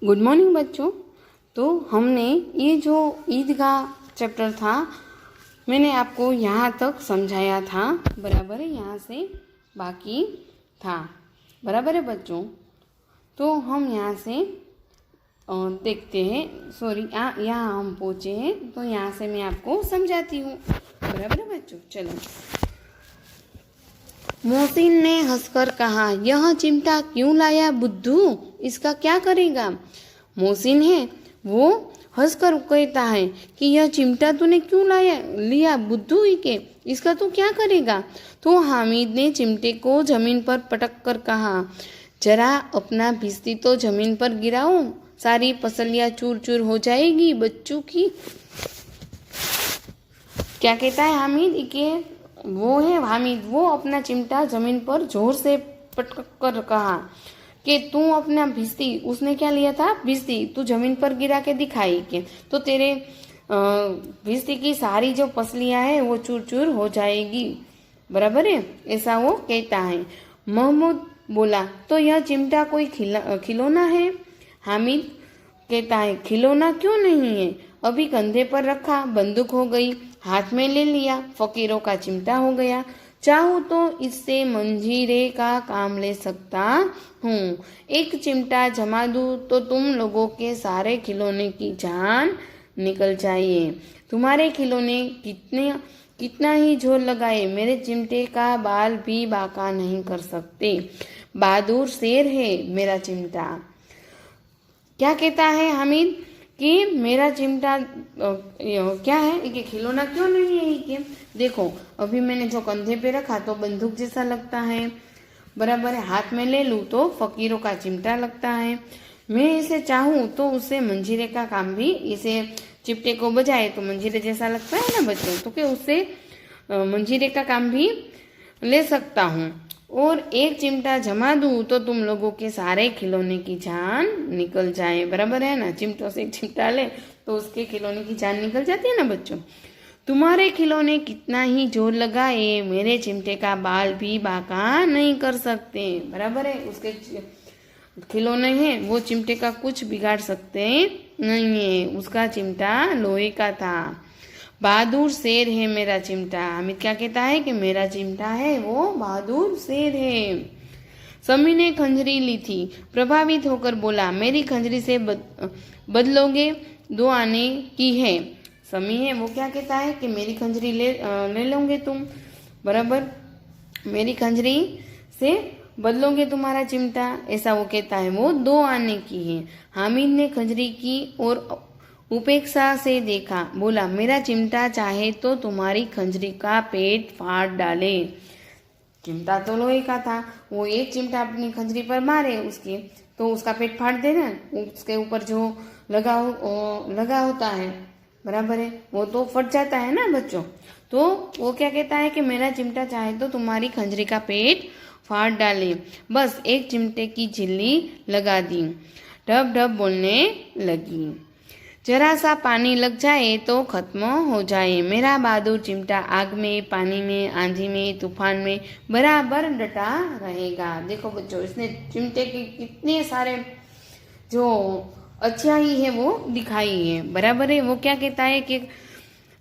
Good morning बच्चों। तो हमने ये जो ईद का चैप्टर था मैंने आपको यहाँ तक समझाया था, बराबर है। यहाँ से बाकी था, बराबर है बच्चों। तो हम यहाँ से देखते हैं, सॉरी यहाँ हम पहुँचे हैं, तो यहाँ से मैं आपको समझाती हूँ, बराबर है बच्चों। चलो। मोहसिन ने हंसकर कहा, यह चिमटा क्यों लाया बुद्धू, इसका क्या करेगा। मोहसिन है वो हंसकर कहता है कि यह चिमटा तूने क्यों लिया बुद्धू ही के, इसका तू क्या करेगा। तो हामिद ने चिमटे को जमीन पर पटक कर कहा, जरा अपना भिस्ती तो जमीन पर गिराओ, सारी पसलियां चूर चूर हो जाएगी बच्चों की। क्या कहता है हामिद के हामिद वो अपना चिमटा जमीन पर जोर से पटक कर कहा कि तू अपना भिस्ती, उसने क्या लिया था भिस्ती, तू जमीन पर गिरा के दिखाई के तो तेरे भिस्ती की सारी जो पसलियां है वो चूर चूर हो जाएगी, बराबर है, ऐसा वो कहता है। महमूद बोला, तो यह चिमटा कोई खिलौना है। हामिद कहता है, खिलौना क्यों नहीं है, अभी कंधे पर रखा बंदूक हो गई, हाथ में ले लिया फकीरों का चिमटा हो गया, चाहूँ तो इससे मंजीरे का काम ले सकता हूँ। एक चिमटा जमा दूँ तो तुम लोगों के सारे खिलौने की जान निकल जाए। तुम्हारे खिलौने कितना ही जोर लगाए, मेरे चिमटे का बाल भी बांका नहीं कर सकते। बहादुर शेर है मेरा चिमटा। क्या कहता है हामिद कि मेरा चिमटा क्या है कि खिलौना क्यों नहीं है कि देखो अभी मैंने जो कंधे पे रखा तो बंदूक जैसा लगता है, बराबर है, हाथ में ले लूँ तो फकीरों का चिमटा लगता है, मैं इसे चाहूँ तो उससे मंजीरे का काम भी, इसे चिमटे को बजाए तो मंजीरे जैसा लगता है ना बच्चों, तो क्या उससे मंजीरे का काम भी ले सकता हूँ। और एक चिमटा जमा दूँ तो तुम लोगों के सारे खिलौने की जान निकल जाए, बराबर है ना, चिमटों से एक चिमटा ले तो उसके खिलौने की जान निकल जाती है ना बच्चों। तुम्हारे खिलौने कितना ही जोर लगाए, मेरे चिमटे का बाल भी बांका नहीं कर सकते, बराबर है, उसके खिलौने हैं वो चिमटे का कुछ बिगाड़ सकते नहीं है, उसका चिमटा लोहे का था। बहादुर शेर है मेरा चिमटा। हामिद क्या कहता है कि मेरा चिमटा है वो बहादुर शेर है। समी ने खंजरी ली थी, प्रभावित होकर बोला, मेरी खंजरी से बदलोगे, 2 आने की है। समी है वो क्या कहता है कि मेरी खंजरी ले लोगे तुम, बराबर, मेरी खंजरी से बदलोगे तुम्हारा चिमटा, ऐसा वो कहता है, वो 2 आने की है। हामिद ने खंजरी की और उपेक्षा से देखा, बोला, मेरा चिमटा चाहे तो तुम्हारी खंजरी का पेट फाड़ डाले। चिमटा तो लोहे का था, वो एक चिमटा अपनी खंजरी पर मारे उसके तो उसका पेट फाड़ देना, उसके ऊपर जो लगा होता है, बराबर है, वो तो फट जाता है ना बच्चों। तो वो क्या कहता है कि मेरा चिमटा चाहे तो तुम्हारी खंजरी का पेट फाड़ डाले। बस एक चिमटे की झिल्ली लगा दी, ढब ढब बोलने लगी, जरा सा पानी लग जाए तो खत्म हो जाए, मेरा बहादुर चिमटा आग में, पानी में, आंधी में, तूफान में बराबर डटा रहेगा। देखो बच्चों, इसने चिमटे के कितने सारे जो अच्छाई है वो दिखाई है, बराबर है। वो क्या कहता है कि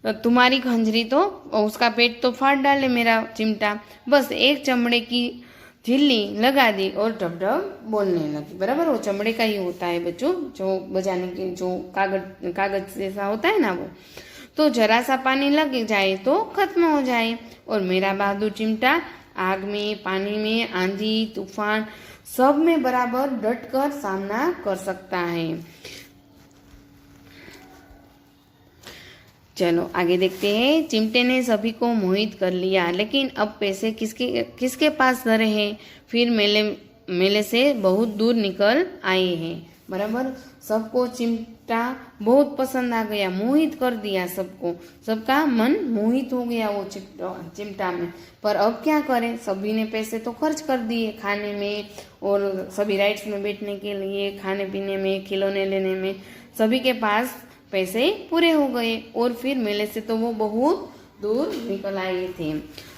तुम्हारी खंजरी तो उसका पेट तो फाड़ डाले मेरा चिमटा, बस एक चमड़े की झिल्ली लगा दी और ढब ढब बोलने लगी, बराबर, वो चमड़े का ही होता है बच्चों, जो बजाने के जो कागज जैसा होता है ना वो, तो जरा सा पानी लग जाए तो खत्म हो जाए, और मेरा बहादुर चिमटा आग में, पानी में, आंधी तूफान सब में बराबर डट कर सामना कर सकता है। चलो आगे देखते हैं। चिमटे ने सभी को मोहित कर लिया, लेकिन अब पैसे किसके पास धरे हैं, फिर मेले से बहुत दूर निकल आए हैं, बराबर, सबको चिमटा बहुत पसंद आ गया, मोहित कर दिया सबको, सबका मन मोहित हो गया वो चिमटा में। पर अब क्या करें, सभी ने पैसे तो खर्च कर दिए खाने में और सभी राइड्स में बैठने के लिए, खाने पीने में, खिलौने लेने में, सभी के पास पैसे पूरे हो गए और फिर मेले से तो वो बहुत दूर निकल आए थे।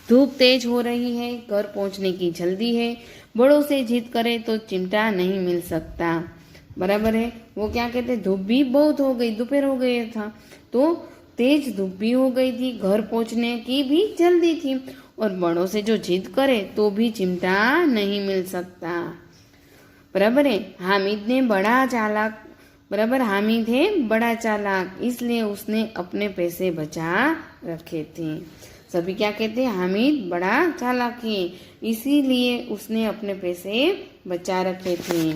धूप तेज हो रही है, घर पहुंचने की जल्दी है, बड़ों से जिद करे तो चिमटा नहीं मिल सकता, बराबर है। वो क्या कहते, धूप भी बहुत हो गई, दोपहर हो गया था, तो तेज धूप भी हो गई थी, घर पहुंचने की भी जल्दी थी, और बड़ों से जो जिद करे तो भी चिमटा नहीं मिल सकता। बराबर है। हामिद ने बड़ा चालाक, बराबर, हामिद है बड़ा चालाक, इसलिए उसने अपने पैसे बचा रखे थे। सभी क्या कहते हैं, हामिद बड़ा चालाक है, इसीलिए उसने अपने पैसे बचा रखे थे।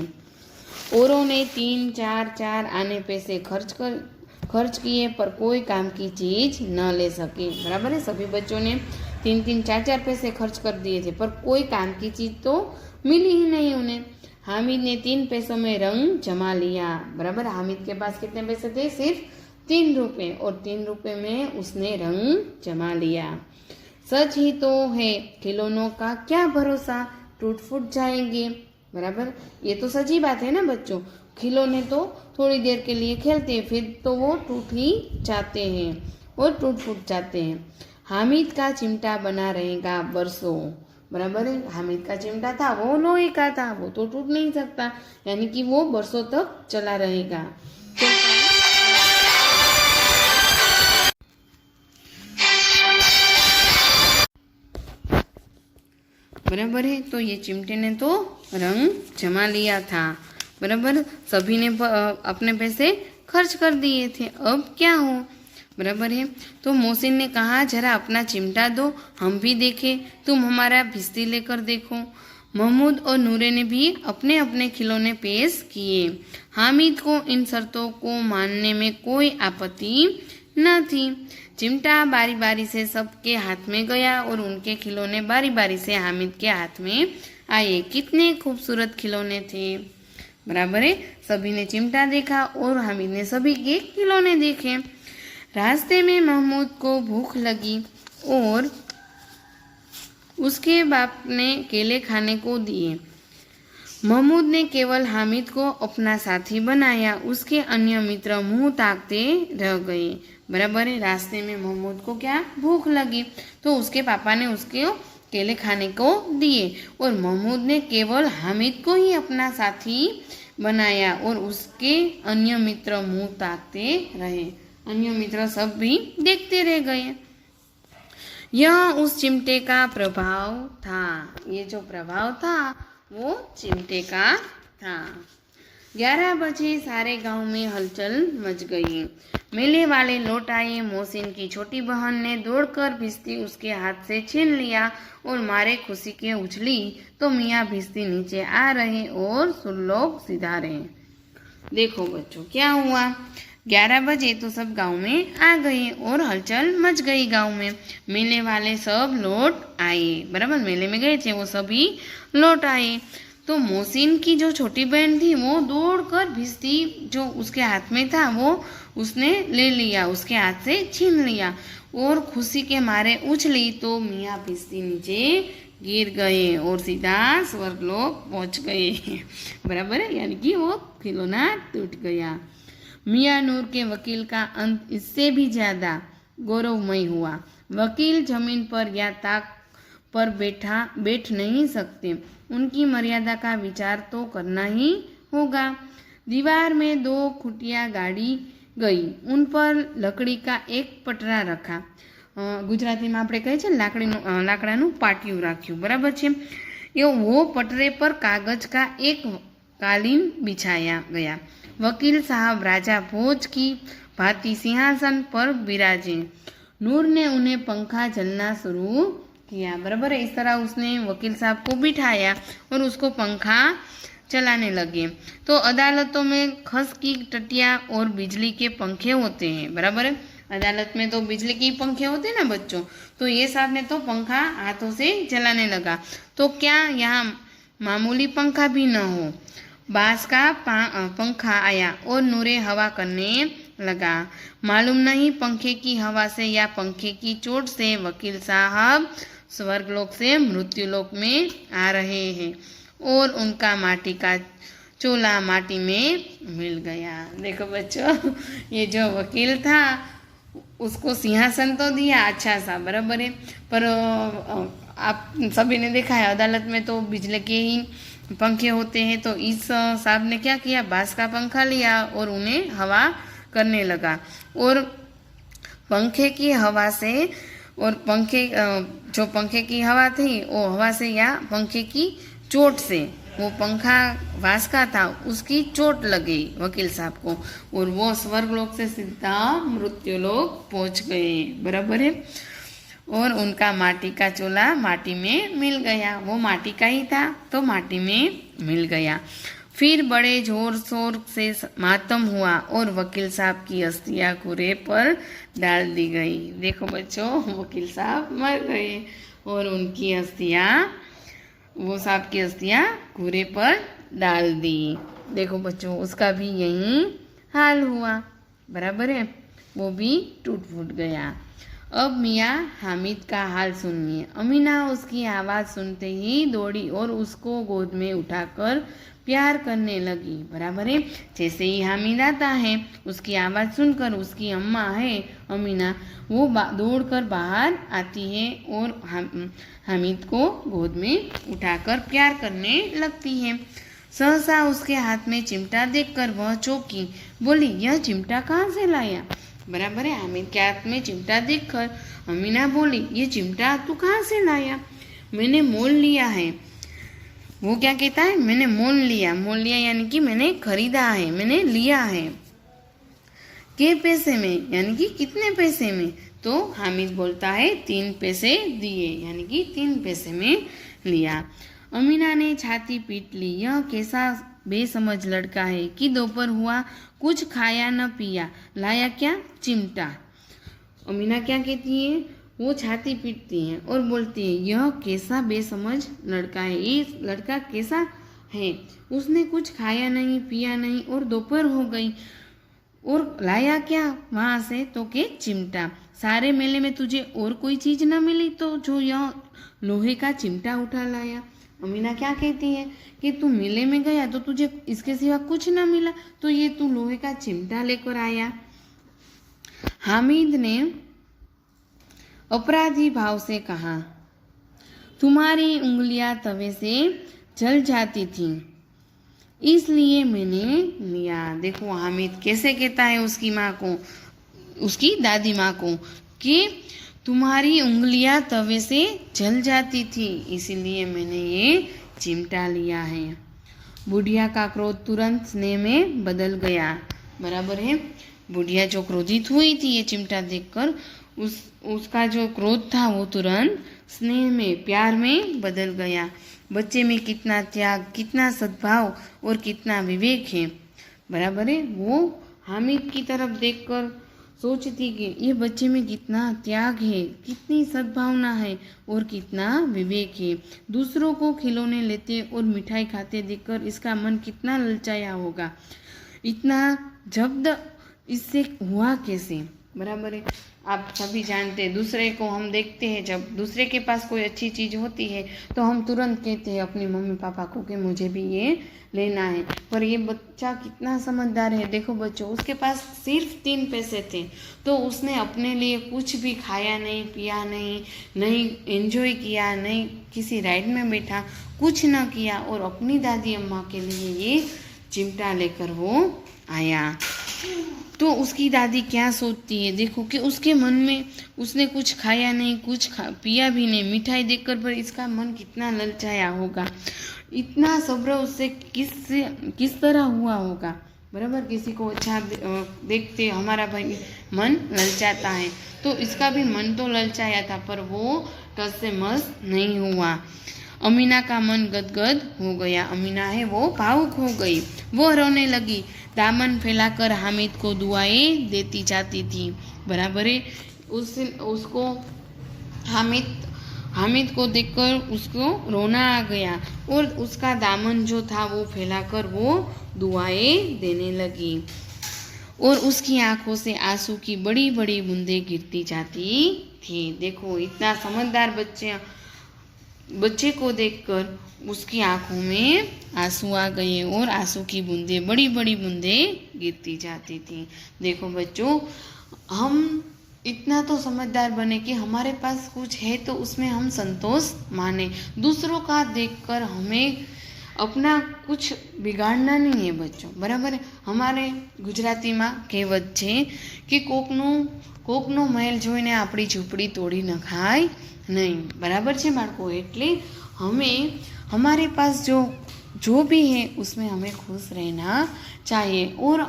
औरों ने 3-4 आने पैसे खर्च किए, पर कोई काम की चीज न ले सके। बराबर है। सभी बच्चों ने 3-4 पैसे खर्च कर दिए थे, पर कोई काम की चीज तो मिली ही नहीं उन्हें। हामिद ने 3 पैसों में रंग जमा लिया। बराबर, हामिद के पास कितने पैसे थे, सिर्फ 3 रुपए, और 3 रुपए में उसने रंग जमा लिया। सच ही तो है, खिलौनों का क्या भरोसा, टूट फूट जाएंगे। बराबर, ये तो सच्ची बात है ना बच्चों। खिलौने तो थोड़ी देर के लिए खेलते हैं, फिर तो वो टूट ही जाते हैं और टूट फूट जाते हैं। हामिद का चिमटा बना रहेगा बरसों। बराबर है। हामिद का चिमटा था वो लोहे का था, वो तो टूट नहीं सकता, यानी कि वो बरसों तक चला रहेगा। बराबर है। तो ये चिमटे ने तो रंग जमा लिया था। बराबर, सभी ने अपने पैसे खर्च कर दिए थे, अब क्या हो। बराबर है। तो मोहसिन ने कहा, जरा अपना चिमटा दो, हम भी देखें, तुम हमारा भिश्ती लेकर देखो। महमूद और नूरे ने भी अपने अपने खिलौने पेश किए। हामिद को इन शर्तों को मानने में कोई आपत्ति न थी। चिमटा बारी बारी से सबके हाथ में गया और उनके खिलौने बारी बारी से हामिद के हाथ में आए। कितने खूबसूरत खिलौने थे। बराबर है। सभी ने चिमटा देखा और हामिद ने सभी के खिलौने देखे। रास्ते में महमूद को भूख लगी और उसके बाप ने केले खाने को दिए। महमूद ने केवल हामिद को अपना साथी बनाया, उसके अन्य मित्र मुंह ताकते रह गए। बराबर है। रास्ते में महमूद को क्या भूख लगी, तो उसके पापा ने उसके केले खाने को दिए, और महमूद ने केवल हामिद को ही अपना साथी बनाया, और उसके अन्य मित्र मुंह ताकते रहे। अन्य मित्र सब भी देखते रह गए। यह उस चिमटे का प्रभाव था। ये जो प्रभाव था वो चिमटे का था। 11 बजे सारे गांव में हलचल मच गई। मेले वाले लौट आए। मोहसिन की छोटी बहन ने दौड़कर भिश्ती उसके हाथ से छीन लिया और मारे खुशी के उछली तो मियाँ भिश्ती नीचे आ रहे और सुरलोक सिधा रहे। देखो बच्चों क्या हुआ। 11 बजे तो सब गांव में आ गए और हलचल मच गई गांव में। मेले वाले सब लौट आए। बराबर, मेले में गए थे वो सभी लौट आए। तो मोहसिन की जो छोटी बहन थी वो दौड़कर भिश्ती जो उसके हाथ में था वो उसने ले लिया, उसके हाथ से छीन लिया और खुशी के मारे उछली तो मियाँ भिश्ती नीचे गिर गए और सीधा स्वर्गलोक पहुंच गए। बराबर है, यानी कि वो खिलौना टूट गया। मियाँ नूर के वकील का अंत इससे भी ज्यादा गौरवमय हुआ। वकील जमीन पर या ताक पर बैठ नहीं सकते, उनकी मर्यादा का विचार तो करना ही होगा। दीवार में 2 खुटिया गाड़ी गई, उन पर लकड़ी का एक पटरा रखा। ગુજરાતીમાં આપણે કહીએ છીએ લાકડાનું પાટિયું રાખ્યું, બરાબર છે। वो पटरे पर कागज का एक कालीन बिछाया गया। वकील साहब राजा भोज की भांति सिंहासन पर विराजे। नूर ने उन्हें पंखा चलना शुरू किया। बराबर है, इस तरह उसने वकील साहब को बिठाया और उसको पंखा चलाने लगे। तो अदालतों में खस की टटिया और बिजली के पंखे होते हैं। बराबर है, अदालत में तो बिजली के पंखे होते हैं ना बच्चों, तो ये साहब ने तो पंखा हाथों से चलाने लगा। तो क्या यहाँ मामूली पंखा भी न हो। बांस का पंखा आया और नूरे हवा करने लगा। मालूम नहीं पंखे की हवा से या पंखे की चोट से वकील साहब स्वर्गलोक से मृत्युलोक में आ रहे हैं और उनका माटी का चोला माटी में मिल गया। देखो बच्चों, ये जो वकील था उसको सिंहासन तो दिया अच्छा सा, बराबर है, पर आप सभी ने देखा है अदालत में तो बिजली के ही पंखे होते हैं, तो इस साहब ने क्या किया, बांस का पंखा लिया और उन्हें हवा करने लगा। और पंखे की हवा से और जो पंखे की हवा थी वो हवा से या पंखे की चोट से, वो पंखा बांस का था, उसकी चोट लगी वकील साहब को और वो स्वर्गलोक से सीधा मृत्युलोक पहुंच गए। बराबर है। और उनका माटी का चूल्हा माटी में मिल गया, वो माटी का ही था तो माटी में मिल गया। फिर बड़े जोर शोर से मातम हुआ और वकील साहब की अस्थियां कूड़े पर डाल दी गई। देखो बच्चों, वकील साहब मर गए और उनकी अस्थियां, वो साहब की अस्थियां कूड़े पर डाल दी। देखो बच्चों, उसका भी यही हाल हुआ। बराबर है, वो भी टूट फूट गया। अब मियाँ हामिद का हाल सुनिए। अमीना उसकी आवाज़ सुनते ही दौड़ी और उसको गोद में उठाकर प्यार करने लगी। बराबर है। जैसे ही हामिद आता है, उसकी आवाज़ सुनकर उसकी अम्मा है अमीना, वो दौड़कर बाहर आती है और हामिद को गोद में उठाकर प्यार करने लगती है। सहसा उसके हाथ में चिमटा देखकर वह चौंकी, बोली, यह चिमटा कहाँ से लाया? बराबर है। हामिद के हाथ में चिमटा देखकर अमीना बोली, ये चिमटा तू कहाँ से लाया? मैंने मोल लिया है। वो क्या कहता है? मैंने मोल लिया। मोल लिया यानी कि मैंने खरीदा है, मैंने लिया है। के पैसे में, यानी कि कितने पैसे में? तो हामिद बोलता है 3 पैसे दिए, यानी कि 3 पैसे में लिया। अमीना ने छाती पीट ली। यह कैसा बेसमझ लड़का है कि दोपहर हुआ, कुछ खाया न पिया, लाया क्या? चिमटा। अमीना क्या कहती है? वो छाती पीटती है और बोलती है, यह कैसा बेसमझ लड़का है, ये लड़का कैसा है, उसने कुछ खाया नहीं पिया नहीं और दोपहर हो गई और लाया क्या वहाँ से? तो के चिमटा। सारे मेले में तुझे और कोई चीज न मिली तो जो यह लोहे का चिमटा उठा लाया। अमीना क्या कहती है कि तू मेले में गया तो तुझे इसके सिवा कुछ ना मिला, तो ये तू लोहे का चिमटा लेकर आया। हामिद ने अपराधी भाव से कहा, तुम्हारी उंगलियां तवे से जल जाती थी, इसलिए मैंने लिया। देखो हामिद कैसे कहता है उसकी माँ को, उसकी दादी माँ को, कि तुम्हारी उंगलियां तवे से जल जाती थी, इसीलिए मैंने ये चिमटा लिया है। बुढ़िया का क्रोध तुरंत स्नेह में बदल गया। बराबर है। बुढ़िया जो क्रोधित हुई थी ये चिमटा देखकर, उसका जो क्रोध था वो तुरंत स्नेह में, प्यार में बदल गया। बच्चे में कितना त्याग, कितना सद्भाव और कितना विवेक है। बराबर है। वो हामिद की तरफ देखकर सोचती कि ये बच्चे में कितना त्याग है, कितनी सद्भावना है और कितना विवेक है। दूसरों को खिलौने लेते और मिठाई खाते देखकर इसका मन कितना ललचाया होगा। इतना जब्द इससे हुआ कैसे? बराबर है। आप सभी जानते हैं, दूसरे को हम देखते हैं, जब दूसरे के पास कोई अच्छी चीज़ होती है तो हम तुरंत कहते हैं अपने मम्मी पापा को कि मुझे भी ये लेना है। पर ये बच्चा कितना समझदार है। देखो बच्चों, उसके पास सिर्फ 3 पैसे थे तो उसने अपने लिए कुछ भी खाया नहीं, पिया नहीं, नहीं एंजॉय किया, नहीं किसी राइड में बैठा, कुछ ना किया और अपनी दादी अम्मा के लिए ये चिमटा लेकर वो आया। तो उसकी दादी क्या सोचती है देखो, कि उसके मन में उसने कुछ खाया नहीं, कुछ पिया भी नहीं, मिठाई देखकर पर इसका मन कितना ललचाया होगा, इतना सब्र उससे किस तरह हुआ होगा। बराबर। किसी को अच्छा देखते हमारा भाई मन ललचाता है, तो इसका भी मन तो ललचाया था पर वो टस से मस नहीं हुआ। अमीना का मन गदगद हो गया। अमीना है वो भावुक हो गई, वो रोने लगी, दामन फैलाकर हामिद को दुआएं देती जाती थी। बराबर है। उसको हामिद को देखकर उसको रोना आ गया और उसका दामन जो था वो फैलाकर वो दुआएं देने लगी और उसकी आंखों से आंसू की बड़ी बड़ी बूंदें गिरती जाती थी। देखो इतना समझदार बच्चे को देखकर उसकी आंखों में आंसू आ गए और आंसू की बूंदें, बड़ी बड़ी बूंदें गिरती जाती थी। देखो बच्चों, हम इतना तो समझदार बने कि हमारे पास कुछ है तो उसमें हम संतोष माने। दूसरों का देखकर हमें अपना कुछ बिगाड़ना नहीं है बच्चों, बराबर है। हमारे गुजराती में कहेवत है कि कोकनो महल जोईने आपणी झूंपड़ी तोड़ी नखाय नहीं, बराबर है बाळको। एटले हमें हमारे पास जो भी है उसमें हमें खुश रहना चाहिए और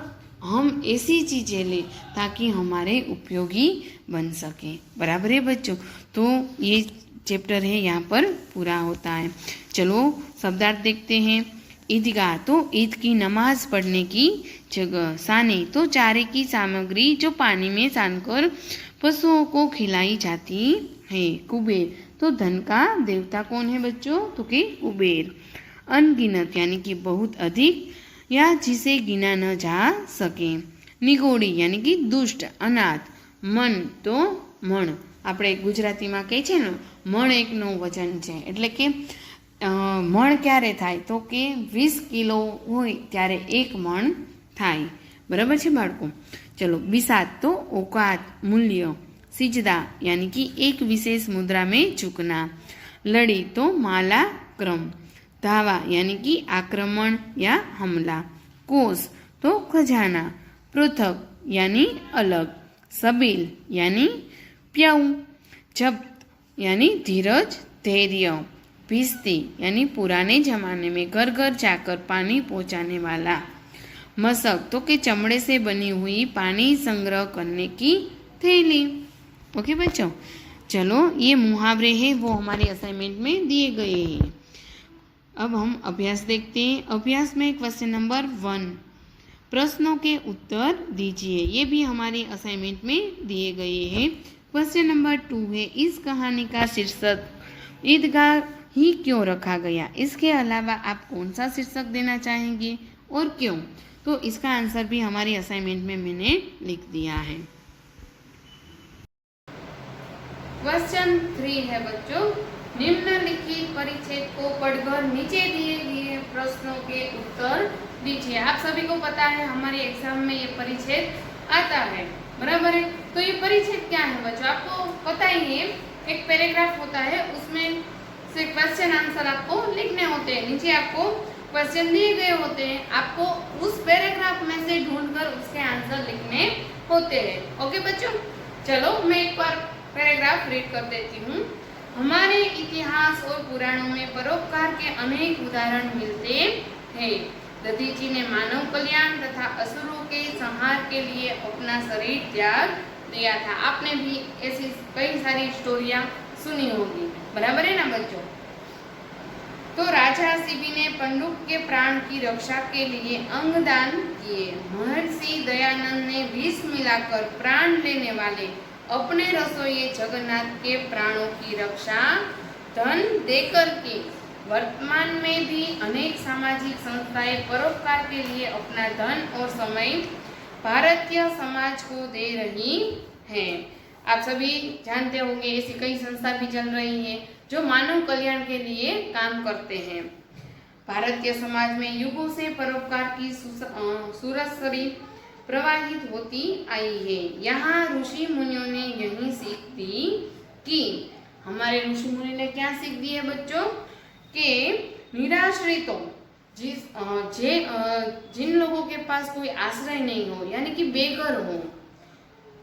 हम ऐसी चीज़ें लें ताकि हमारे उपयोगी बन सके, बराबर है बच्चों। तो ये चैप्टर है यहाँ पर पूरा होता है। चलो शब्दार्थ देखते हैं। ईदगाह तो ईद की नमाज पढ़ने की जगह। सानी तो चारे की सामग्री जो पानी में सानकर पशुओं को खिलाई जाती है। कुबेर तो धन का देवता कौन है बच्चों, तो कि कुबेर। अनगिनत यानी कि बहुत अधिक या जिसे गिना न जा सके। निगोड़ी यानी कि दुष्ट अनाथ। मन तो मण, આપણે ગુજરાતીમાં કહે છે ને મણ એકનું વજન છે, એટલે કે મણ ક્યારે થાય તો કે 20 કિલો હોય ત્યારે 1 મણ થાય, બરાબર છે બાળકો। ચલો बिसात तो औकात मूल्य। सिजदा यानी कि एक विशेष मुद्रा में झुकना। लड़ी तो माला क्रम। धावा यानी कि आक्रमण या हमला। कोस तो खजाना। पृथक यानी अलग। सबील यानी प्याऊ। जब्त यानी धीरज धैर्य। भिस्ती यानी पुराने जमाने में घर घर जाकर पानी पहुंचाने वाला। मशक तो कि चमड़े से बनी हुई पानी संग्रह करने की थैली। ओके बच्चों, चलो ये मुहावरे हैं वो हमारे असाइनमेंट में दिए गए हैं। अब हम अभ्यास देखते हैं। अभ्यास में क्वेश्चन नंबर 1, प्रश्नों के उत्तर दीजिए। ये भी हमारे असाइनमेंट में दिए गए हैं। क्वेश्चन नंबर 2 है, इस कहानी का शीर्षक ईदगाह ही क्यों रखा गया। इसके अलावा आप कौन सा शीर्षक देना चाहेंगे और क्यों, तो इसका आंसर भी हमारी असाइनमेंट में मैंने लिख दिया है। क्वेश्चन 3 है बच्चों, निम्नलिखित परिच्छेद को पढ़कर नीचे दिए गए प्रश्नों के उत्तर दीजिए। आप सभी को पता है हमारे एग्जाम में ये परिच्छेद आता है, बराबर है। तो ये परिच्छेद क्या है बच्चों, आपको पता ही है, एक पैराग्राफ होता है, उसमें से क्वेश्चन आंसर आपको लिखने होते हैं। नीचे आपको क्वेश्चन दिए गए होते हैं, आपको उस पैराग्राफ में से ढूंढकर उसके आंसर लिखने होते हैं। ओके बच्चों, चलो मैं एक बार पैराग्राफ रीड कर देती हूँ। हमारे इतिहास और पुराणों में परोपकार के अनेक उदाहरण मिलते हैं। दधीची ने मानव कल्याण तथा असुरों के संहार के लिए अपना शरीर त्याग दिया था। आपने भी ऐसी कई सारी स्टोरियां सुनी होगी, बराबर है ना बच्चों। तो राजा शिबी ने पंडुक के प्राण की रक्षा के लिए अंगदान किए। महर्षि दयानंद ने विष मिलाकर प्राण लेने वाले अपने रसोई जगन्नाथ के प्राणों की रक्षा धन देकर की। वर्तमान में भी अनेक सामाजिक संस्थाएं परोपकार के लिए अपना धन और समय भारतीय समाज को दे रही हैं। आप सभी जानते होंगे ऐसी कई संस्था भी चल रही हैं जो मानव कल्याण के लिए काम करते हैं। भारतीय समाज में युगों से परोपकार की सुरसरी प्रवाहित होती आई है। यहाँ ऋषि मुनियों ने यही सीख दी कि हमारे ऋषि मुनि ने क्या सीख दी है बच्चों, कि निराश्रितों जिन लोगों के पास कोई आश्रय नहीं हो यानी कि बेघर हो,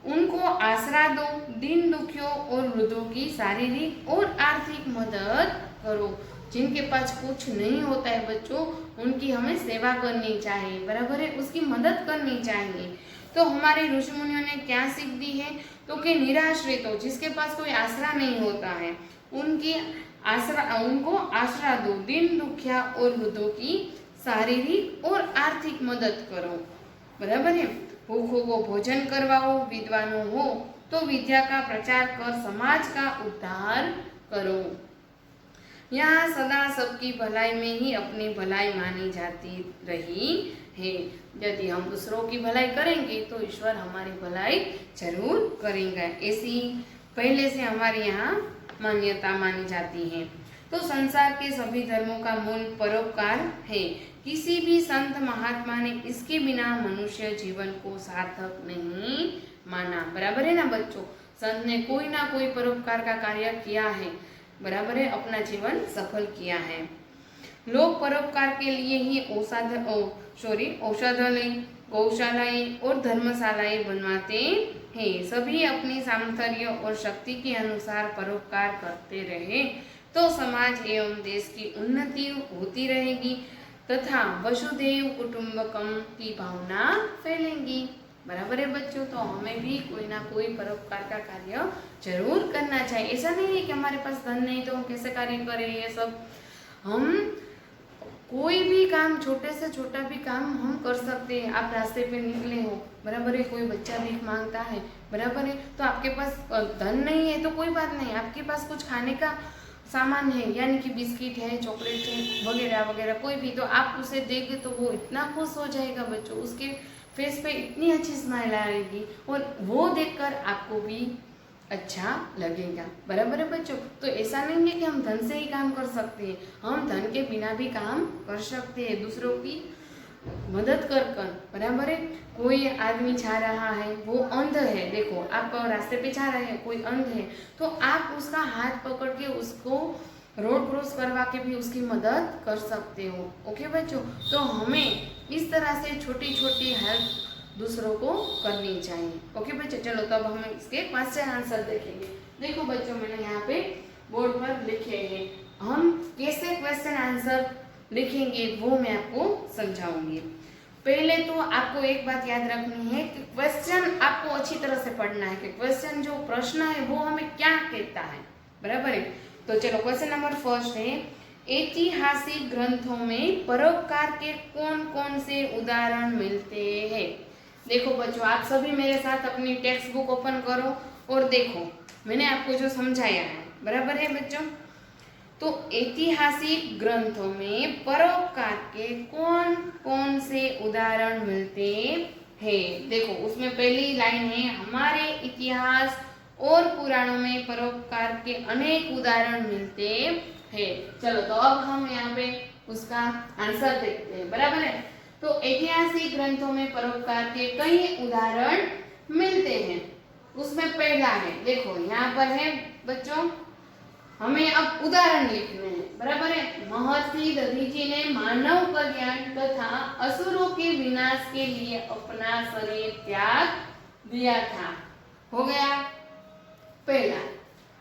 उनको आसरा दो। दीन दुखियों और वृद्धों की शारीरिक और आर्थिक मदद करो। जिनके पास कुछ नहीं होता है बच्चों, उनकी हमें सेवा करनी चाहिए, बराबर है, उसकी मदद करनी चाहिए। तो हमारे ऋषि मुनियों ने क्या सीख दी है, तो कि निराश्रितों जिसके पास कोई आसरा नहीं होता है उनको आसरा दो। दीन दुखिया और वृद्धों की शारीरिक और आर्थिक मदद करो, बराबर है। भूखों को भोजन करवाओ। विद्वानों हो तो विद्या का प्रचार कर समाज का उद्धार करो। यहाँ सदा सबकी भलाई में ही अपनी भलाई मानी जाती रही है। यदि हम दूसरों की भलाई करेंगे तो ईश्वर हमारी भलाई जरूर करेंगे, ऐसी पहले से हमारे यहाँ मान्यता मानी जाती है। तो संसार के सभी धर्मों का मूल परोपकार है। किसी भी संत महात्मा ने इसके बिना मनुष्य जीवन को सार्थक नहीं माना, बराबर है ना बच्चों। संत ने कोई ना कोई परोपकार का कार्य किया है, बराबर है, अपना जीवन सफल किया है। लोग परोपकार के लिए ही औषधालय, गौशालाएं और धर्मशालाएं बनवाते हैं। सभी अपनी सामर्थ्य और शक्ति के अनुसार परोपकार करते रहे तो समाज एवं देश की उन्नति होती रहेगी तथा वसुधैव कुटुंबकम की भावना फैलेंगी। बराबर है बच्चों, तो हमें भी कोई ना कोई परोपकार का कार्य जरूर करना चाहिए। ऐसा नहीं है कि हमारे पास धन नहीं तो हम कैसे कार्य करें। ये सब हम कोई भी काम, छोटे से छोटा भी काम हम कर सकते हैं। आप रास्ते पे निकले हो, बराबर है, कोई बच्चा भीख मांगता है, बराबर है, तो आपके पास धन नहीं है तो कोई बात नहीं, आपके पास कुछ खाने का सामान है, यानी कि बिस्किट है, चॉकलेट है, वगैरह वगैरह, कोई भी, तो आप उसे देंगे तो वो इतना खुश हो जाएगा बच्चों, उसके फेस पे इतनी अच्छी स्माइल आएगी और वो देखकर आपको भी अच्छा लगेगा। बराबर है बच्चों, तो ऐसा नहीं है कि हम धन से ही काम कर सकते हैं, हम धन के बिना भी काम कर सकते हैं, दूसरों की मदद कर कर। बराबर है, कोई आदमी जा रहा है, वो अंध है, देखो आप रास्ते पे जा रहे हैं, कोई अंध है, तो आप उसका हाथ पकड़ के उसको रोड क्रॉस करवा के भी उसकी मदद कर सकते हो। ओके बच्चों, तो हमें इस तरह से छोटी छोटी हेल्प दूसरों को करनी चाहिए। ओके बच्चों, चलो तो अब हम इसके क्वेश्चन आंसर देखेंगे। देखो बच्चों, मैंने यहाँ पे बोर्ड पर लिखे हैं, हम कैसे क्वेश्चन आंसर लिखेंगे वो मैं आपको समझाऊंगी। पहले तो आपको एक बात याद रखनी है कि क्वेश्चन आपको अच्छी तरह से पढ़ना है कि क्वेश्चन जो प्रश्न है वो हमें क्या कहता है। बराबर है, तो चलो क्वेश्चन नंबर फर्स्ट है, ऐतिहासिक ग्रंथों में परोपकार के कौन कौन से उदाहरण मिलते हैं। देखो बच्चों, आप सभी मेरे साथ अपनी टेक्स्ट बुक ओपन करो और देखो मैंने आपको जो समझाया है। बराबर है बच्चों, तो ऐतिहासिक ग्रंथों में परोपकार के कौन कौन से उदाहरण मिलते हैं। देखो उसमें पहली लाइन है, हमारे इतिहास और पुराणों में परोपकार के अनेक उदाहरण मिलते हैं। चलो तो अब हम यहाँ पे उसका आंसर देखते हैं। बराबर है, तो ऐतिहासिक ग्रंथों में परोपकार के कई उदाहरण मिलते हैं। उसमें पहला है, देखो यहाँ पर है बच्चों, हमें अब उदाहरण लिखने हैं। बराबर है, महर्षि दधीची ने मानव कल्याण तथा असुरों के विनाश के लिए अपना शरीर त्याग दिया था। हो गया पहला।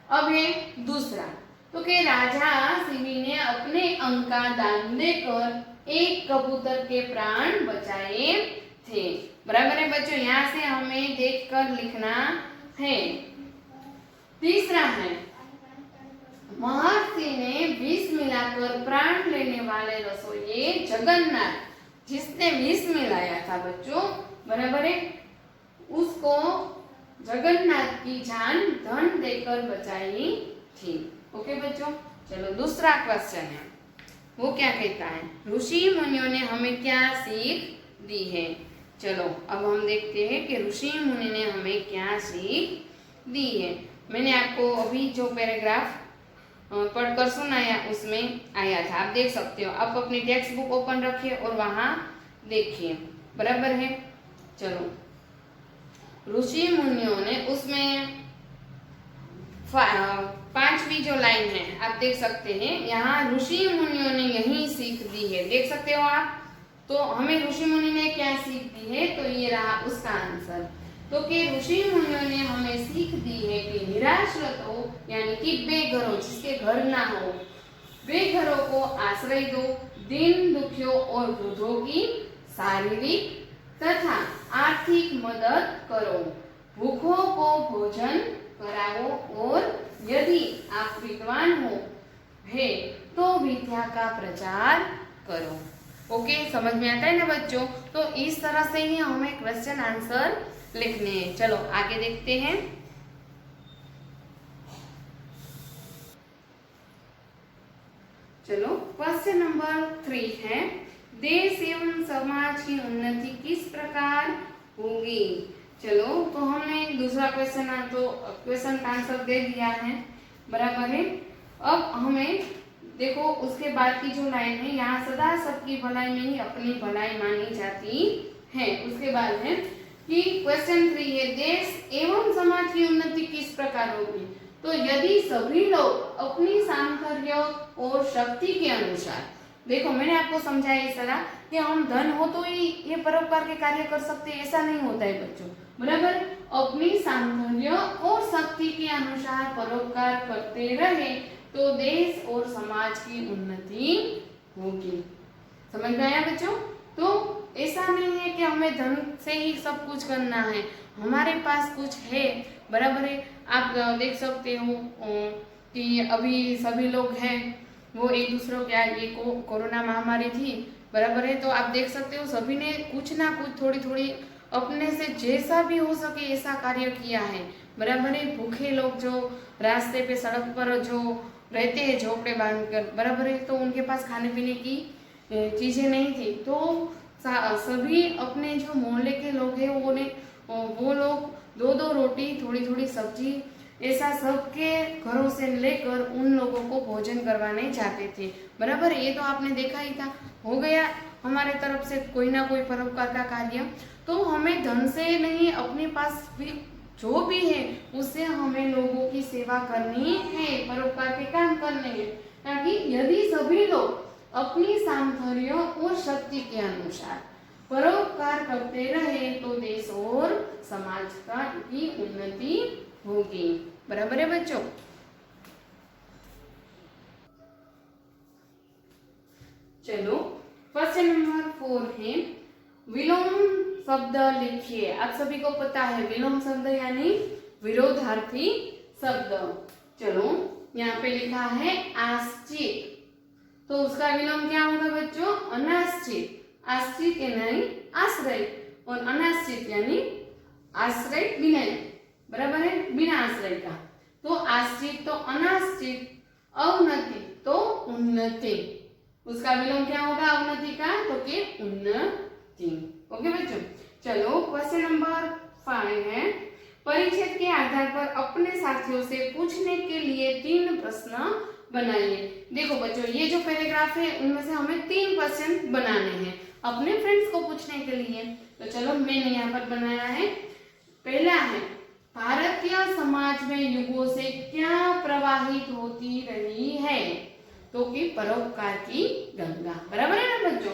अब है दूसरा, तो कि राजा शिवी ने अपने अंग का दान देकर एक कबूतर के प्राण बचाए थे। बराबर है बच्चों, यहाँ से हमें देखकर लिखना है। तीसरा है, महर्षि ने विष मिलाकर प्राण लेने वाले रसोइये जगन्नाथ, जिसने विष मिलाया था बच्चों, बराबर है, उसको जगन्नाथ की जान धन देकर बचाई थी। ओके बच्चों, चलो दूसरा क्वेश्चन है, वो क्या कहता है, ऋषि मुनियों ने हमें क्या सीख दी है। चलो अब हम देखते हैं कि ऋषि मुनि ने हमें क्या सीख दी है। मैंने आपको अभी जो पैराग्राफ पढ़कर सुनाया उसमें आया था, आप देख सकते हो। आप अपनी टेक्स्ट बुक ओपन रखिए और वहां देखिए। बराबर है, चलो ऋषि मुनियों ने उसमें पांचवी जो लाइन है आप देख सकते हैं, यहाँ ऋषि मुनियों ने यही सीख दी है, देख सकते हो आप। तो हमें ऋषि मुनि ने क्या सीख दी है, तो ये रहा उसका आंसर। तो कि ऋषि मुनियों ने हमें सीख दी है कि निराश्रितों यानी कि बेघरों, जिसके घर ना हो, बेघरों को आश्रय दो, दीन दुखियों और वृद्धों की शारीरिक तथा आर्थिक मदद करो, भूखों को भोजन कराओ और यदि आप विद्वान हो है तो विद्या का प्रचार करो। ओके, समझ में आता है ना बच्चों। तो इस तरह से ही हमें क्वेश्चन आंसर लिखने हैं। चलो आगे देखते हैं। चलो क्वेश्चन नंबर 3 है, देश एवं समाज की उन्नति किस प्रकार होगी। चलो तो हमने दूसरा क्वेश्चन का आंसर दे दिया है। बराबर है, अब हमें देखो उसके बाद की जो लाइन है, यहाँ सदा सबकी भलाई में ही अपनी भलाई मानी जाती है। उसके बाद है कि क्वेश्चन 3 है, देश एवं समाज की उन्नति किस प्रकार होगी। तो यदि सभी लोग अपनी सामर्थ्य और शक्ति के अनुसार देखो मैंने आपको समझाया इस तरह कि हम धन हो तो ही ये परोपकार के कार्य कर सकते हैं, ऐसा नहीं होता है बच्चों, बराबर। अपनी सामर्थ्य और शक्ति के अनुसार परोपकार करते रहे तो देश और समाज की उन्नति होगी। समझ में आया बच्चों? तो ऐसा नहीं है कि हमें धन से ही सब कुछ करना है, हमारे पास कुछ है, बराबर है। आप देख सकते हो कि अभी सभी लोग हैं वो एक दूसरे के, ये कोरोना महामारी थी, बराबर है, तो आप देख सकते हो सभी ने कुछ ना कुछ थोड़ी थोड़ी अपने से जैसा भी हो सके ऐसा कार्य किया है, बराबर है। भूखे लोग जो रास्ते पे सड़क पर जो रहते हैं झोपड़े बांधकर, बराबर है, तो उनके पास खाने पीने की चीजें नहीं थी, तो सभी अपने जो मोहल्ले के लोग हैं वो लोग दो दो रोटी थोड़ी थोड़ी सब्जी ऐसा सबके घरों से लेकर उन लोगों को भोजन करवाने जाते थे, बराबर। ये तो आपने देखा ही था, हो गया हमारे तरफ से कोई ना कोई परोपकार का कार्य। तो हमें धन से नहीं, अपने पास भी जो भी है उससे हमें लोगों की सेवा करनी है, परोपकार के काम करने हैं, ताकि यदि सभी लोग अपनी सामर्थ्य और शक्ति के अनुसार परोपकार करते रहे तो देश और समाज की उन्नति होगी, बराबर है बच्चों। चलो क्वेश्चन नंबर 4 है, विलोम शब्द लिखिए। आप सभी को पता है विलोम शब्द यानी विरोधार्थी शब्द। चलो यहाँ पे लिखा है आश्चित, तो उसका विलोम क्या होगा बच्चों? अनाश्चित। आश्चित यानी आश्रय और अनाश्चित यानी आश्रय बिना, बराबर है, बिना आश्रय का। तो आश्चित तो अनाश्चित, अवनति तो उन्नति, उसका विलोम क्या होगा अवनति का? तो के उन्नति। ओके बच्चों। चलो क्वेश्चन नंबर 5 है, परिच्छेद के आधार पर अपने साथियों से पूछने के लिए 3 प्रश्न बनाइए। देखो बच्चों ये जो पैराग्राफ है उनमें से हमें 3 क्वेश्चन बनाने हैं अपने फ्रेंड्स को पूछने के लिए। तो चलो मैंने यहाँ पर बनाया है। पहला है, भारतीय समाज में युगों से क्या प्रवाहित होती रही है? तो कि परोपकार की गंगा, बराबर है ना बच्चों।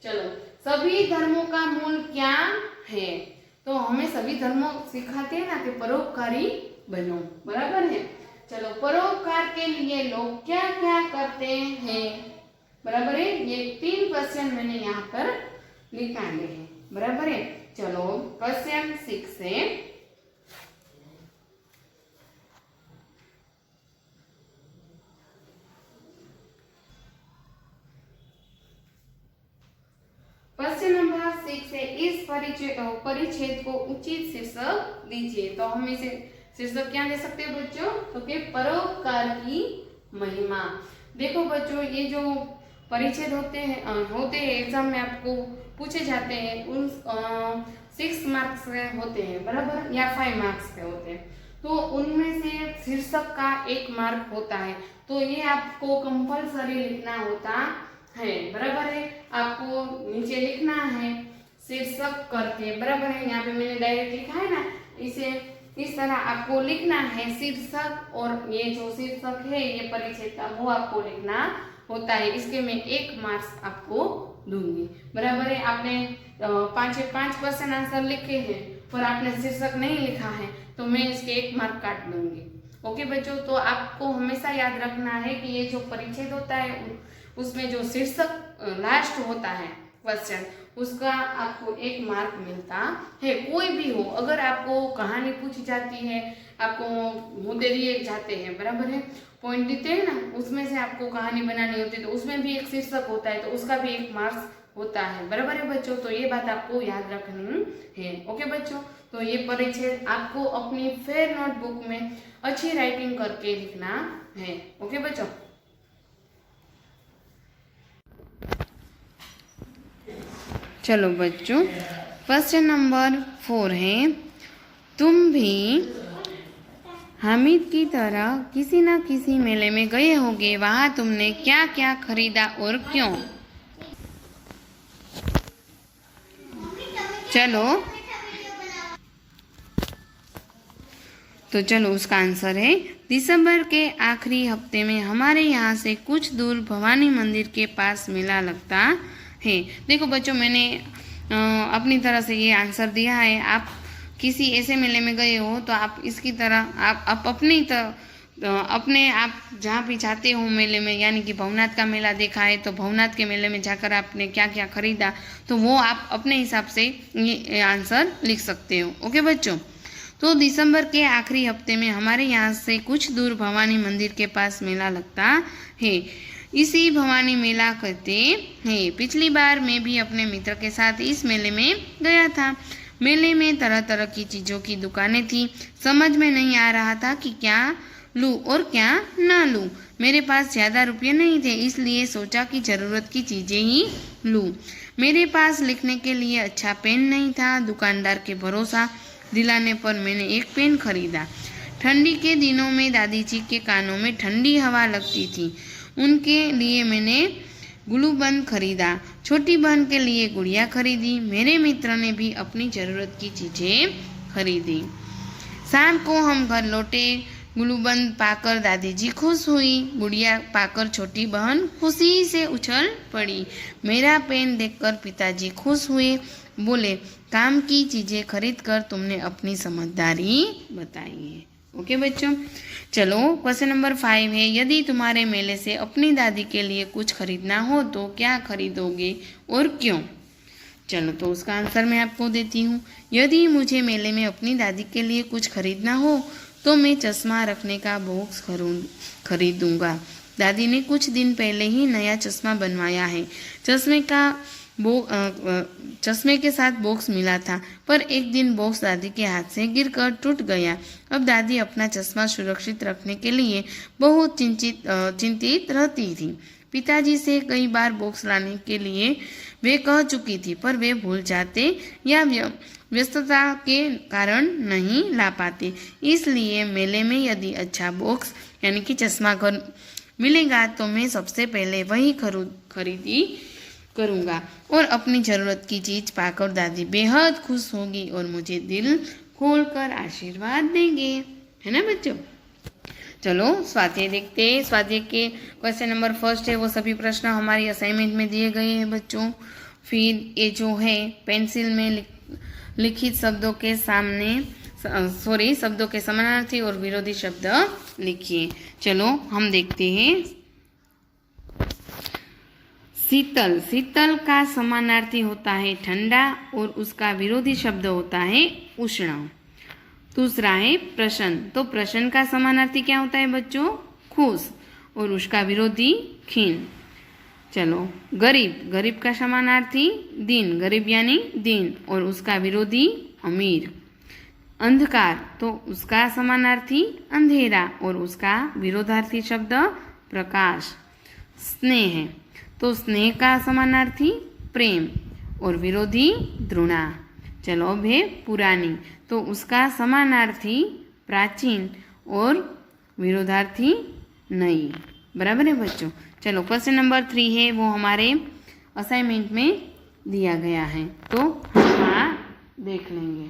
चलो सभी धर्मों का मूल क्या है? तो हमें सभी धर्म सिखाते हैं ना कि परोपकारी बनो, बराबर है। चलो परोपकार के लिए लोग क्या क्या करते हैं, बराबर है। ये 3 क्वेश्चन मैंने यहाँ पर निकाले हैं, बराबर है। चलो क्वेश्चन 6 है, क्वेश्चन नंबर 6 है, इस परिच्छेद को उचित शीर्षक दीजिए। तो हम इसे शीर्षक क्या दे सकते हैं बच्चों? तो कि परोपकार की महिमा। देखो बच्चों ये जो परिच्छेद होते हैं एग्जाम में आपको पूछे जाते हैं, उन 6 मार्क्स के होते हैं, बराबर, या 5 मार्क्स के होते हैं। तो उनमें से शीर्षक का 1 मार्क होता है, तो ये आपको कंपल्सरी लिखना होता है, बराबर है। आपको नीचे लिखना है शीर्षक करके, बराबर है। यहाँ पे मैंने डायरेक्ट लिखा है ना, इसे इस तरह आपको लिखना है शीर्षक, और ये जो शीर्षक है ये परिच्छेद का वो आपको लिखना होता है। इसके मैं 1 मार्क्स आपको दूंगी, बराबर है। आपने 5 क्वेश्चन आंसर लिखे हैं पर आपने शीर्षक नहीं लिखा है तो मैं इसके 1 मार्क काट दूंगी। ओके बच्चों, तो आपको हमेशा याद रखना है कि ये जो परिच्छेद होता है उसमें जो शीर्षक लास्ट होता है क्वेश्चन, उसका आपको 1 मार्क मिलता है। कोई भी हो, अगर आपको कहानी पूछी जाती है, आपको मुद्दे दिए जाते हैं, बराबर है, पॉइंट देते हैं ना, उसमें से आपको कहानी बनानी होती है तो उसमें भी एक शीर्षक होता है, तो उसका भी 1 मार्क्स होता है, बराबर है बच्चों। तो ये बात आपको याद रखनी है। ओके बच्चों, तो ये परिच्छेद आपको अपनी फेयर नोटबुक में अच्छी राइटिंग करके लिखना है। ओके बच्चों। चलो बच्चों क्वेश्चन नंबर 4 है, तुम भी हामिद की तरह किसी न किसी मेले में गए होंगे, वहां तुमने क्या क्या खरीदा और क्यों? चलो उसका आंसर है, दिसंबर के आखिरी हफ्ते में हमारे यहाँ से कुछ दूर भवानी मंदिर के पास मेला लगता है। देखो बच्चों, मैंने अपनी तरह से ये आंसर दिया है। आप किसी ऐसे मेले में गए हो तो आप इसकी तरह आप अपने आप जहाँ भी जाते हो मेले में, यानी कि भवनाथ का मेला देखा है तो भवनाथ के मेले में जाकर आपने क्या क्या खरीदा, तो वो आप अपने हिसाब से ये आंसर लिख सकते हो। ओके बच्चों, तो दिसंबर के आखिरी हफ्ते में हमारे यहाँ से कुछ दूर भवानी मंदिर के पास मेला लगता है। इसी भवानी मेला कहते हैं। पिछली बार मैं भी अपने मित्र के साथ इस मेले में गया था। मेले में तरह तरह की चीज़ों की दुकानें थी। समझ में नहीं आ रहा था कि क्या लूँ और क्या ना लूँ। मेरे पास ज़्यादा रुपये नहीं थे, इसलिए सोचा कि ज़रूरत की चीज़ें ही लूँ। मेरे पास लिखने के लिए अच्छा पेन नहीं था। दुकानदार के भरोसा दिलाने पर मैंने एक पेन खरीदा। ठंडी के दिनों में दादी जी के कानों में ठंडी हवा लगती थी, उनके लिए मैंने ग्लू बंद खरीदा। छोटी बहन के लिए गुड़िया खरीदी। मेरे मित्र ने भी अपनी ज़रूरत की चीज़ें खरीदी। शाम को हम घर लौटे। ग्लूबंद पाकर दादी जी खुश हुई। गुड़िया पाकर छोटी बहन खुशी से उछल पड़ी। मेरा पेन देखकर पिताजी खुश हुए। बोले, काम की चीज़ें खरीदकर तुमने अपनी समझदारी बताई है। ओके बच्चों, चलो क्वेश्चन नंबर 5 है। यदि तुम्हारे मेले से अपनी दादी के लिए कुछ खरीदना हो तो क्या खरीदोगे और क्यों? चलो तो उसका आंसर मैं आपको देती हूँ। यदि मुझे मेले में अपनी दादी के लिए कुछ खरीदना हो तो मैं चश्मा रखने का बॉक्स खरीदूंगा। दादी ने कुछ दिन पहले ही नया चश्मा बनवाया है। चश्मे के साथ बॉक्स मिला था, पर एक दिन बॉक्स दादी के हाथ से गिरकर टूट गया। अब दादी अपना चश्मा सुरक्षित रखने के लिए बहुत चिंतित रहती थी। पिताजी से कई बार बॉक्स लाने के लिए वे कह चुकी थी, पर वे भूल जाते या व्यस्तता के कारण नहीं ला पाते। इसलिए मेले में यदि अच्छा बॉक्स यानी कि चश्मा मिलेगा तो मैं सबसे पहले वही खरीदी करूँगा और अपनी ज़रूरत की चीज़ पाकर दादी बेहद खुश होगी और मुझे दिल खोलकर आशीर्वाद देंगे। है ना बच्चों? चलो स्वाध्याय देखते हैं। स्वाध्याय के क्वेश्चन नंबर 1 है, वो सभी प्रश्न हमारी असाइनमेंट में दिए गए हैं बच्चों। फिर ये जो है पेंसिल में लिखित शब्दों के शब्दों के समानार्थी और विरोधी शब्द लिखिए। चलो हम देखते हैं। शीतल, शीतल का समानार्थी होता है ठंडा और उसका विरोधी शब्द होता है उष्ण। दूसरा है प्रसन्न, तो प्रसन्न का समानार्थी क्या होता है बच्चों? खुश, और उसका विरोधी क्षीण। चलो गरीब, गरीब का समानार्थी दिन, गरीब यानी दिन, और उसका विरोधी अमीर। अंधकार, तो उसका समानार्थी अंधेरा और उसका विरोधार्थी शब्द प्रकाश। स्नेह, तो स्नेह का समानार्थी प्रेम और विरोधी घृणा। चलो अब है पुरानी, तो उसका समानार्थी प्राचीन और विरोधार्थी नई। बराबर है बच्चों? चलो क्वेश्चन नंबर 3 है, वो हमारे असाइनमेंट में दिया गया है, तो हम देख लेंगे।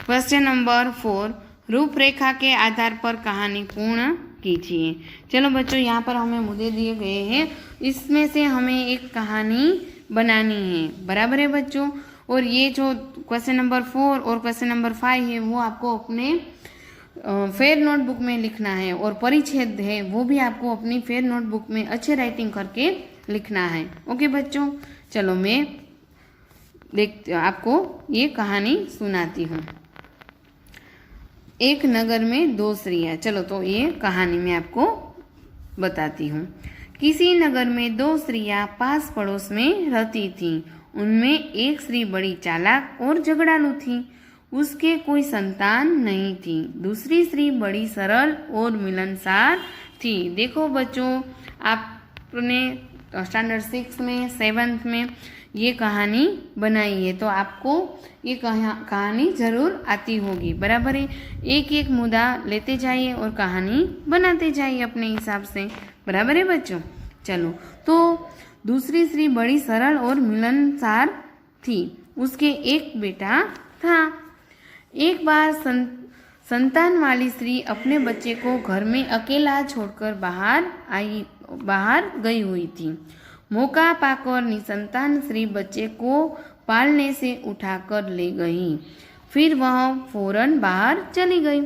क्वेश्चन नंबर 4, रूपरेखा के आधार पर कहानी पूर्ण कीजिए। चलो बच्चों, यहाँ पर हमें मुद्दे दिए गए हैं, इसमें से हमें एक कहानी बनानी है। बराबर है बच्चों? और ये जो क्वेश्चन नंबर 4 और क्वेश्चन नंबर 5 है वो आपको अपने फेयर नोटबुक में लिखना है, और परिच्छेद है वो भी आपको अपनी फेयर नोटबुक में अच्छे राइटिंग करके लिखना है। ओके बच्चों, चलो मैं आपको ये कहानी सुनाती हूँ। एक नगर में 2 स्त्रियाँ। चलो तो ये कहानी मैं आपको बताती हूँ। किसी नगर में 2 स्त्रियाँ पास पड़ोस में रहती थीं। उनमें एक स्त्री बड़ी चालाक और झगड़ालू थी। उसके कोई संतान नहीं थी। दूसरी स्त्री बड़ी सरल और मिलनसार थी। देखो बच्चों, आपने स्टैंडर्ड 6 में 7th में ये कहानी बनाई है, तो आपको ये कहानी ज़रूर आती होगी। बराबर है? एक एक मुद्दा लेते जाइए और कहानी बनाते जाइए अपने हिसाब से। बराबर है बच्चों? चलो, तो दूसरी स्त्री बड़ी सरल और मिलनसार थी। उसके एक बेटा था। एक बार संतान वाली स्त्री अपने बच्चे को घर में अकेला छोड़कर बाहर गई हुई थी। मौका पाकर निसंतान स्त्री बच्चे को पालने से उठाकर ले गई। फिर वह फौरन बाहर चली गई।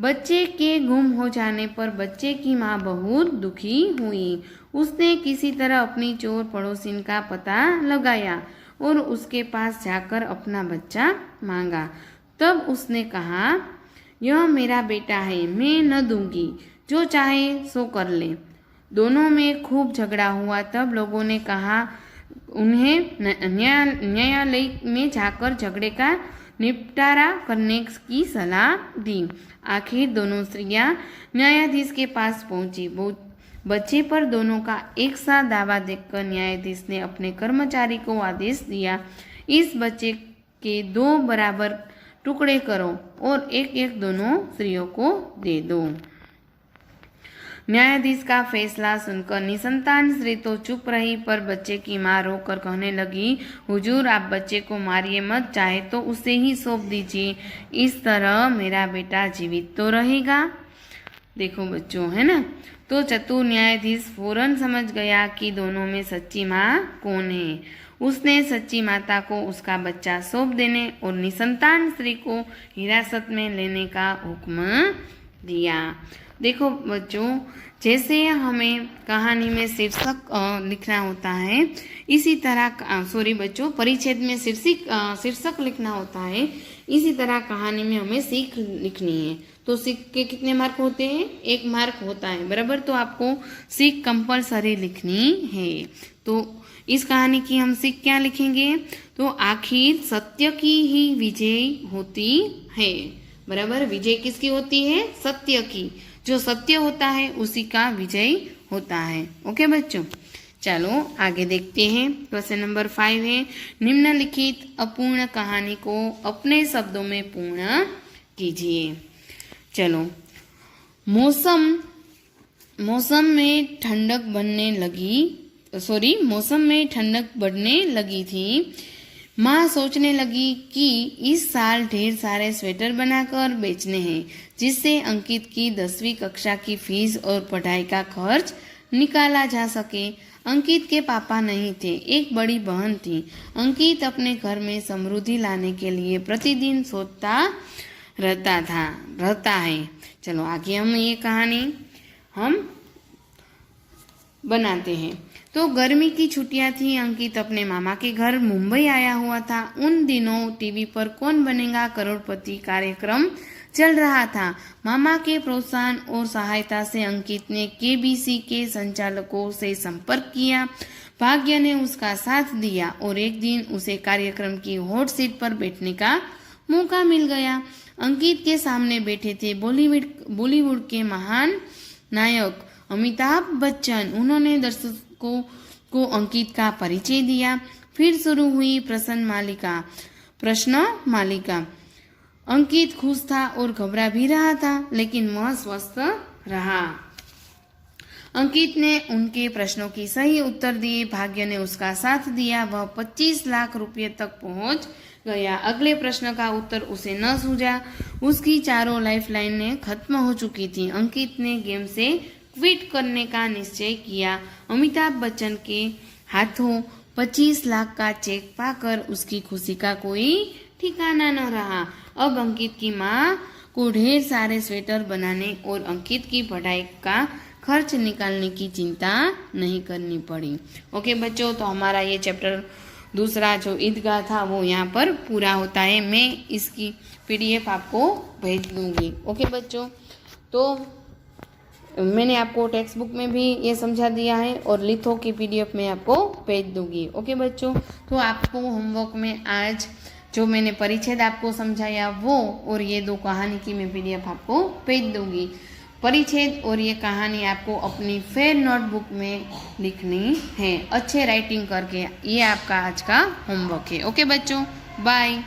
बच्चे के गुम हो जाने पर बच्चे की माँ बहुत दुखी हुई। उसने किसी तरह अपनी चोर पड़ोसिन का पता लगाया और उसके पास जाकर अपना बच्चा मांगा। तब उसने कहा, यह मेरा बेटा है, मैं न दूंगी, जो चाहे सो कर ले। दोनों में खूब झगड़ा हुआ। तब लोगों ने कहा उन्हें न्यायालय में जाकर झगड़े का निपटारा करने की सलाह दी। आखिर दोनों स्त्रियां न्यायाधीश के पास पहुंची। बच्चे पर दोनों का एक साथ दावा देखकर न्यायाधीश ने अपने कर्मचारी को आदेश दिया, इस बच्चे के 2 बराबर टुकड़े करो और एक एक दोनों स्त्रियों को दे दो। न्यायाधीश का फैसला सुनकर निसंतान स्त्री तो चुप रही, पर बच्चे की माँ रोकर कहने लगी, हुजूर आप बच्चे को मारिए मत, चाहे तो उसे ही सौंप दीजिए, इस तरह मेरा बेटा जीवित तो रहेगा। देखो बच्चों, है ना। तो चतुर न्यायाधीश फौरन समझ गया कि दोनों में सच्ची माँ कौन है। उसने सच्ची माता को उसका बच्चा सौंप देने और निसंतान स्त्री को हिरासत में लेने का हुक्म दिया। देखो बच्चों, जैसे हमें कहानी में शीर्षक लिखना होता है, इसी तरह परिच्छेद में शीर्षक लिखना होता है, इसी तरह कहानी में हमें सीख लिखनी है। तो सीख के कितने मार्क होते हैं? 1 मार्क होता है, बराबर। तो आपको सीख कंपलसरी लिखनी है। तो इस कहानी की हम सीख क्या लिखेंगे? तो आखिर सत्य की ही विजय होती है, बराबर। विजय किसकी होती है? सत्य की। जो सत्य होता है उसी का विजय होता है। ओके बच्चों, चलो आगे देखते हैं। क्वेश्चन नंबर 5 है, निम्नलिखित अपूर्ण कहानी को अपने शब्दों में पूर्ण कीजिए। चलो, मौसम में ठंडक बढ़ने लगी थी। माँ सोचने लगी कि इस साल ढेर सारे स्वेटर बनाकर बेचने हैं, जिससे अंकित की 10वीं कक्षा की फीस और पढ़ाई का खर्च निकाला जा सके। अंकित के पापा नहीं थे, एक बड़ी बहन थी। अंकित अपने घर में समृद्धि लाने के लिए प्रतिदिन सोचता रहता है। चलो आगे हम ये कहानी हम बनाते हैं। तो गर्मी की छुट्टियां थी। अंकित अपने मामा के घर मुंबई आया हुआ था। उन दिनों टीवी पर कौन बनेगा करोड़पति कार्यक्रम चल रहा था। मामा के प्रोत्साहन और सहायता से अंकित ने केबीसी के संचालकों से संपर्क किया। भाग्य ने उसका साथ दिया और एक दिन उसे कार्यक्रम की हॉट सीट पर बैठने का मौका मिल गया। अंकित के सामने बैठे थे बॉलीवुड के महान नायक अमिताभ बच्चन। उन्होंने दर्शकों को अंकित का परिचय दिया। फिर शुरू हुई प्रश्न मालिका। अंकित खुश था और घबरा भी रहा था, लेकिन वह स्वस्थ रहा। अंकित ने उनके प्रश्नों की सही उत्तर दिए। भाग्य ने उसका साथ दिया। वह 25 लाख रुपए तक पहुंच गया। अगले प्रश्न का उत्तर उसे न सूझा। उसकी चारों लाइफलाइनें खत्म हो चुकी थी। अंकित ने गेम से क्विट करने का निश्चय किया। अमिताभ बच्चन के हाथों 25 लाख का चेक पाकर उसकी खुशी का कोई ठिकाना न रहा। अब अंकित की माँ को ढेर सारे स्वेटर बनाने और अंकित की पढ़ाई का खर्च निकालने की चिंता नहीं करनी पड़ी। ओके बच्चों, तो हमारा ये चैप्टर दूसरा जो ईदगाह था वो यहाँ पर पूरा होता है। मैं इसकी PDF आपको भेज दूंगी। ओके बच्चों, तो मैंने आपको टेक्स्ट बुक में भी ये समझा दिया है और लिथो की PDF में आपको भेज दूंगी। ओके बच्चों, तो आपको होमवर्क में आज जो मैंने परिच्छेद आपको समझाया वो और ये 2 कहानी की मैं PDF आपको भेज दूंगी। परिच्छेद और ये कहानी आपको अपनी फेयर नोटबुक में लिखनी है अच्छे राइटिंग करके। ये आपका आज का होमवर्क है। ओके बच्चों, बाय।